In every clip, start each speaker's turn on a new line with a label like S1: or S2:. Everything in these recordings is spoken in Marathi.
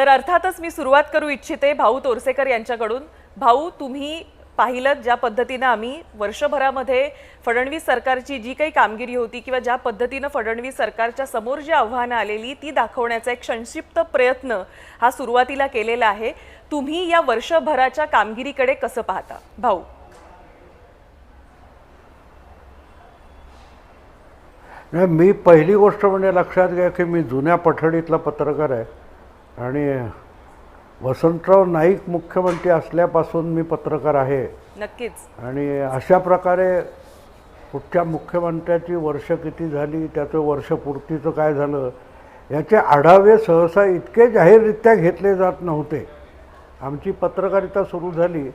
S1: तर अर्थातच मी सुरुवात करू इच्छिते भाऊ तोरसेकर यांच्याकडून। भाऊ, तुम्ही पाहिलं ज्या पद्धतीने आम्ही वर्षभरामध्ये फडणवीस सरकारची जी काही कामगिरी होती किंवा ज्या पद्धतीने फडणवीस सरकारच्या समोर जी आव्हानं आलेली ती दाखवण्याचा एक संक्षिप्त प्रयत्न हा सुरुवातीला केलेला आहे। तुम्ही या वर्षभराच्या कामगिरीकडे कसं पाहता भाऊ?
S2: नाही, मी पहिली गोष्ट म्हणजे लक्षात घ्या की मी जुन्या पठडीतला पत्रकार आहे आणि वसंतराव नाईक मुख्यमंत्री असल्यापासून मी पत्रकार आहे।
S1: नक्कीच।
S2: आणि अशा प्रकारे कुठच्या मुख्यमंत्र्याची वर्ष किती झाली, त्याचं वर्षपूर्तीचं काय झालं याचे आढावे सहसा इतके जाहीररित्या घेतले जात नव्हते। आमची पत्रकारिता सुरू झाली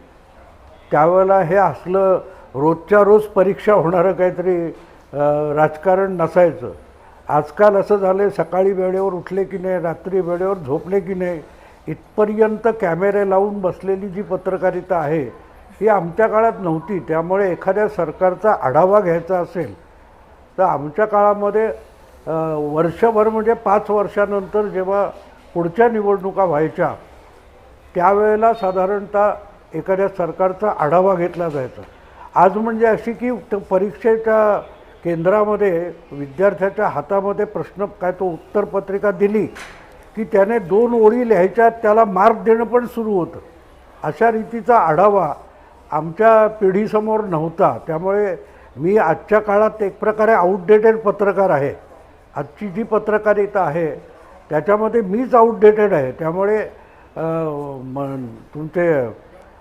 S2: त्यावेळेला हे असलं रोजच्या रोज परीक्षा होणारं काहीतरी राजकारण नसायचं। आजकाल असं झालं सकाळी वेळेवर उठले की नाही, रात्री वेळेवर झोपले की नाही, इथपर्यंत कॅमेरे लावून बसलेली जी पत्रकारिता आहे ही आमच्या काळात नव्हती। त्यामुळे एखाद्या सरकारचा आढावा घ्यायचा असेल तर आमच्या काळामध्ये वर्षभर म्हणजे 5 वर्षानंतर जेव्हा पुढच्या निवडणुका व्हायच्या त्यावेळेला साधारणतः एखाद्या सरकारचा आढावा घेतला जायचा। आज म्हणजे अशी की परीक्षेच्या केंद्रामध्ये विद्यार्थ्याच्या हातामध्ये प्रश्न काय तो उत्तरपत्रिका दिली की त्याने 2 ओळी लिहायच्या, त्याला मार्क देणं पण सुरू होतं। अशा रीतीचा आढावा आमच्या पिढीसमोर नव्हता। त्यामुळे मी आजच्या काळात एक प्रकारे आउटडेटेड पत्रकार आहे। आजची जी पत्रकारिता आहे त्याच्यामध्ये मीच आउटडेटेड आहे। त्यामुळे तुमचे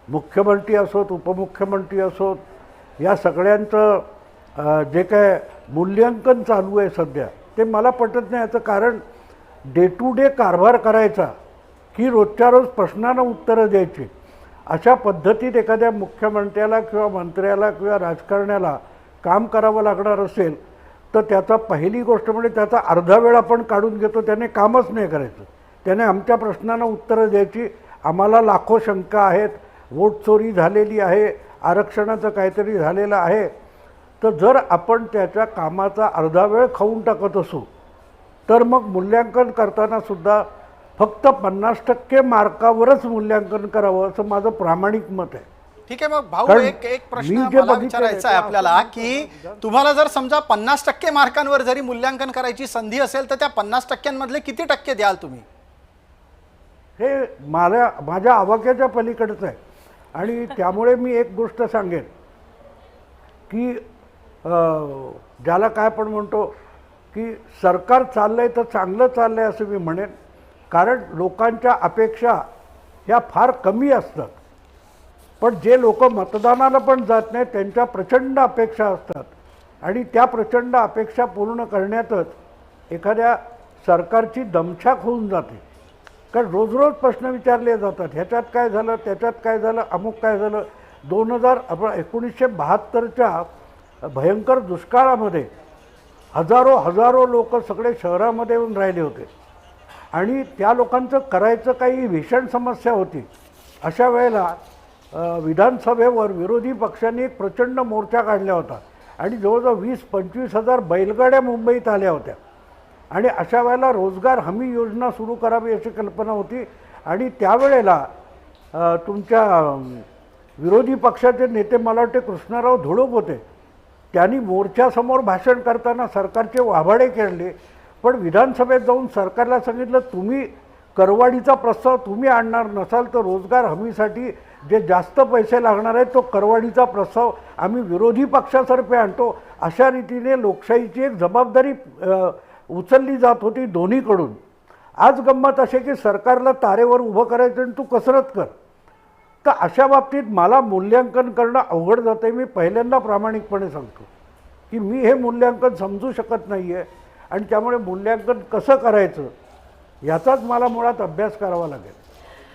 S2: मुख्यमंत्री असोत, उपमुख्यमंत्री असोत, या सगळ्यांचं जे काय मूल्यांकन चालू आहे सध्या ते मला पटत नाही। याचं कारण डे टू डे कारभार करायचा की रोजच्या रोज प्रश्नांना उत्तरं द्यायची, अशा पद्धतीत एखाद्या मुख्यमंत्र्याला किंवा मंत्र्याला किंवा राजकारण्याला काम करावं लागणार असेल तर त्याचा पहिली गोष्ट म्हणजे त्याचा अर्धा वेळ आपण काढून घेतो, त्याने कामच नाही करायचं। त्याने आमच्या प्रश्नांना उत्तरं द्यायची। आम्हाला लाखो शंका आहेत, वोट चोरी झालेली आहे, आरक्षणाचं काहीतरी झालेलं आहे, तर जर आपण त्याच्या कामाचा अर्धा वेळ खाऊन टाकत असू तर मग मूल्यांकन करताना सुद्धा फक्त 50% मार्कावरच मूल्यांकन करावं असं माझं प्रामाणिक मत आहे।
S3: ठीक आहे, मग भाऊ एक प्रश्न मला विचारायचा आहे आपल्याला की तुम्हाला जर समजा 50% मार्कांवर जरी मूल्यांकन करायची संधी असेल तर त्या 50% मधले किती टक्के द्याल तुम्ही?
S2: हे माझ्या आवाक्याच्या पलीकडचं आहे। आणि त्यामुळे मी एक गोष्ट सांगेन की ज्याला काय पण म्हणतो की सरकार चाललंय तर चांगलं चाललंय असं मी म्हणेन, कारण लोकांच्या अपेक्षा ह्या फार कमी असतात। पण जे लोक मतदानाला पण जात नाहीत त्यांच्या प्रचंड अपेक्षा असतात आणि त्या प्रचंड अपेक्षा पूर्ण करण्यातच एखाद्या सरकारची दमछाक होऊन जाते। कारण रोज रोज प्रश्न विचारले जातात, ह्याच्यात काय झालं, त्याच्यात काय झालं, अमुक काय झालं। 1972च्या भयंकर दुष्काळामध्ये हजारो लोक सगळे शहरामध्ये येऊन राहिले होते आणि त्या लोकांचं करायचं काही भीषण समस्या होती। अशा वेळेला विधानसभेवर विरोधी पक्षांनी एक प्रचंड मोर्चा काढला होता आणि जवळजवळ 20-25 हजार बैलगाड्या मुंबईत आल्या होत्या आणि अशा वेळेला रोजगार हमी योजना सुरू करावी अशी कल्पना होती। आणि त्यावेळेला तुमच्या विरोधी पक्षाचे नेते मला वाटते कृष्णराव धुळप होते, त्यांनी मोर्चासमोर भाषण करताना सरकारचे वाभाडे केले। पण विधानसभेत जाऊन सरकारला सांगितलं तुम्ही करवाढीचा प्रस्ताव तुम्ही आणणार नसाल तर रोजगार हमीसाठी जे जास्त पैसे लागणार आहेत तो करवाढीचा प्रस्ताव आम्ही विरोधी पक्षातर्फे आणतो। अशा रीतीने लोकशाहीची एक जबाबदारी उचलली जात होती दोन्हीकडून। आज गंमत अशी की सरकारला तारेवर उभं करायचं आणि तू कसरत कर। तर अशा बाबतीत मला मूल्यांकन करणं अवघड जातं आहे। मी पहिल्यांदा प्रामाणिकपणे सांगतो की मी हे मूल्यांकन समजू शकत नाही आहे आणि त्यामुळे मूल्यांकन कसं करायचं याचाच मला मुळात अभ्यास करावा लागेल।